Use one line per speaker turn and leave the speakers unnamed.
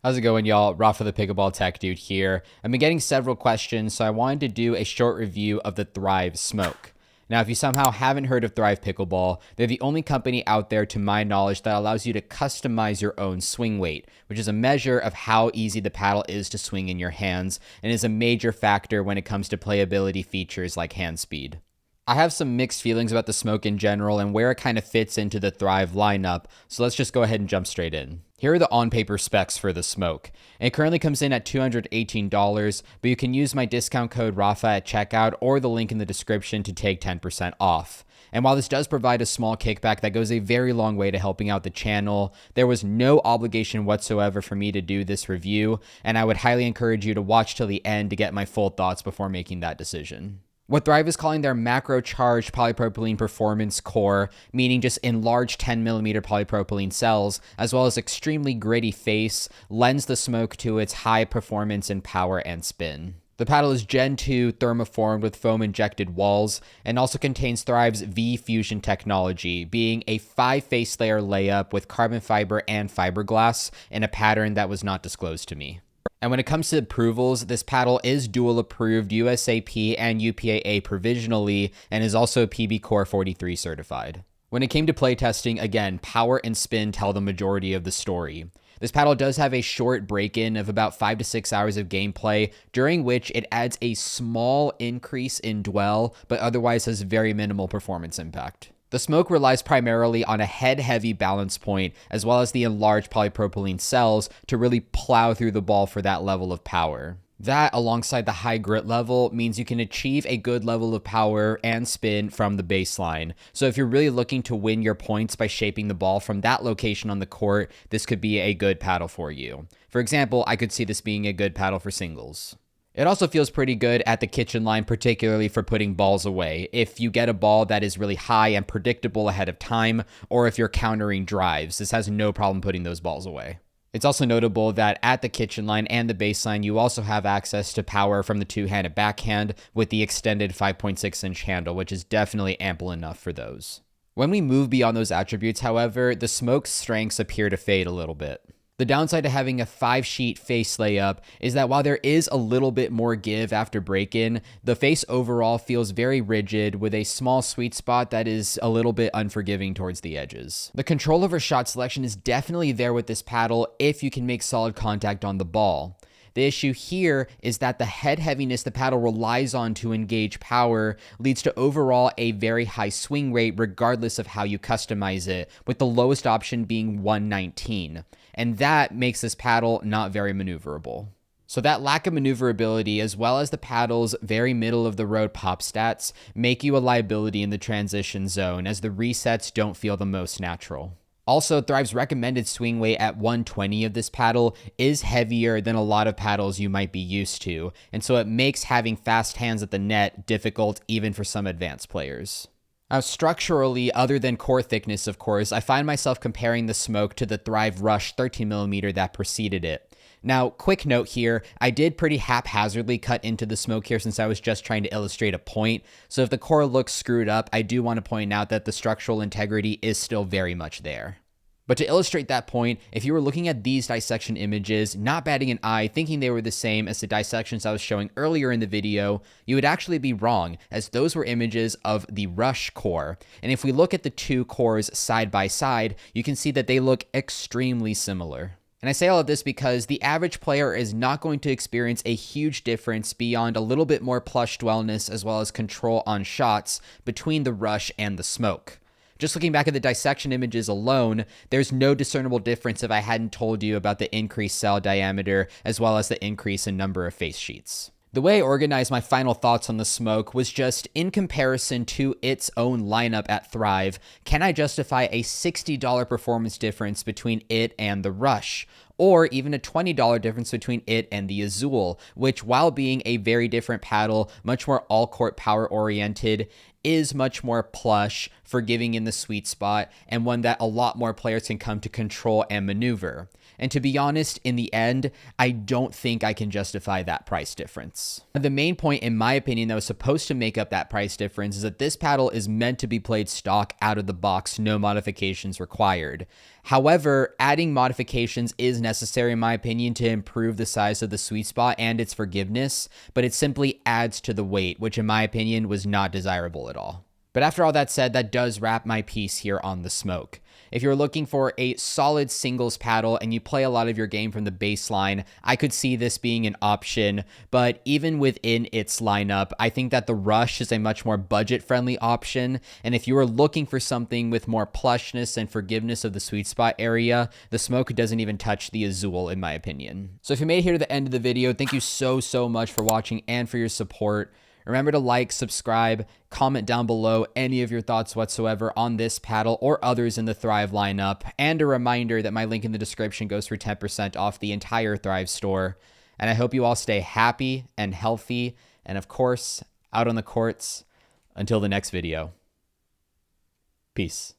How's it going, y'all? Rafa the Pickleball Tech Dude here. I've been getting several questions, so I wanted to do a short review of the Thrive Smoke. Now, if you somehow haven't heard of Thrive Pickleball, they're the only company out there, to my knowledge, that allows you to customize your own swing weight, which is a measure of how easy the paddle is to swing in your hands, and is a major factor when it comes to playability features like hand speed. I have some mixed feelings about the Smoke in general and where it kind of fits into the Thrive lineup, so let's just go ahead and jump straight in. Here are the on-paper specs for the Smoke. It currently comes in at $218, but you can use my discount code RAFA at checkout or the link in the description to take 10% off. And while this does provide a small kickback that goes a very long way to helping out the channel, there was no obligation whatsoever for me to do this review, and I would highly encourage you to watch till the end to get my full thoughts before making that decision. What Thrive is calling their macro charged polypropylene performance core, meaning just enlarged 10mm polypropylene cells, as well as extremely gritty face, lends the Smoke to its high performance in power and spin. The paddle is Gen 2 thermoformed with foam-injected walls, and also contains Thrive's V-Fusion technology, being a 5-face layer layup with carbon fiber and fiberglass in a pattern that was not disclosed to me. And when it comes to approvals, this paddle is dual approved USAP and UPAA provisionally, and is also PB Core 43 certified. When it came to playtesting, again, power and spin tell the majority of the story. This paddle does have a short break-in of about 5 to 6 hours of gameplay, during which it adds a small increase in dwell, but otherwise has very minimal performance impact. The Smoke relies primarily on a head-heavy balance point, as well as the enlarged polypropylene cells to really plow through the ball for that level of power. That, alongside the high grit level, means you can achieve a good level of power and spin from the baseline. So if you're really looking to win your points by shaping the ball from that location on the court, this could be a good paddle for you. For example, I could see this being a good paddle for singles. It also feels pretty good at the kitchen line, particularly for putting balls away. If you get a ball that is really high and predictable ahead of time, or if you're countering drives, this has no problem putting those balls away. It's also notable that at the kitchen line and the baseline, you also have access to power from the two-handed backhand with the extended 5.6-inch handle, which is definitely ample enough for those. When we move beyond those attributes, however, the Smoke's strengths appear to fade a little bit. The downside to having a 5-sheet face layup is that while there is a little bit more give after break-in, the face overall feels very rigid with a small sweet spot that is a little bit unforgiving towards the edges. The control over shot selection is definitely there with this paddle if you can make solid contact on the ball. The issue here is that the head heaviness the paddle relies on to engage power leads to overall a very high swing rate regardless of how you customize it, with the lowest option being 119. And that makes this paddle not very maneuverable. So that lack of maneuverability, as well as the paddle's very middle-of-the-road pop stats, make you a liability in the transition zone, as the resets don't feel the most natural. Also, Thrive's recommended swing weight at 120 of this paddle is heavier than a lot of paddles you might be used to, and so it makes having fast hands at the net difficult even for some advanced players. Now, structurally, other than core thickness, of course, I find myself comparing the Smoke to the Thrive Rush 13mm that preceded it. Now, quick note here, I did pretty haphazardly cut into the Smoke here since I was just trying to illustrate a point, so if the core looks screwed up, I do want to point out that the structural integrity is still very much there. But to illustrate that point, if you were looking at these dissection images, not batting an eye, thinking they were the same as the dissections I was showing earlier in the video, you would actually be wrong, as those were images of the Rush core. And if we look at the two cores side by side, you can see that they look extremely similar. And I say all of this because the average player is not going to experience a huge difference beyond a little bit more plush dwellness as well as control on shots between the Rush and the Smoke. Just looking back at the dissection images alone, there's no discernible difference if I hadn't told you about the increased cell diameter as well as the increase in number of face sheets. The way I organized my final thoughts on the Smoke was just in comparison to its own lineup at Thrive, can I justify a $60 performance difference between it and the Rush? Or even a $20 difference between it and the Azul, which, while being a very different paddle, much more all-court power-oriented, is much more plush, forgiving in the sweet spot, and one that a lot more players can come to control and maneuver. And to be honest, in the end, I don't think I can justify that price difference. The main point, in my opinion, that was supposed to make up that price difference is that this paddle is meant to be played stock out of the box, no modifications required. However, adding modifications is necessary, in my opinion, to improve the size of the sweet spot and its forgiveness, but it simply adds to the weight, which in my opinion was not desirable at all. But after all that said, that does wrap my piece here on the Smoke. If you're looking for a solid singles paddle and you play a lot of your game from the baseline, I could see this being an option, but even within its lineup, I think that the Rush is a much more budget-friendly option, and if you are looking for something with more plushness and forgiveness of the sweet spot area, the Smoke doesn't even touch the Azul, in my opinion. So if you made it here to the end of the video, thank you so much for watching and for your support. Remember to like, subscribe, comment down below any of your thoughts whatsoever on this paddle or others in the Thrive lineup, and a reminder that my link in the description goes for 10% off the entire Thrive store. And I hope you all stay happy and healthy, and of course, out on the courts. Until the next video. Peace.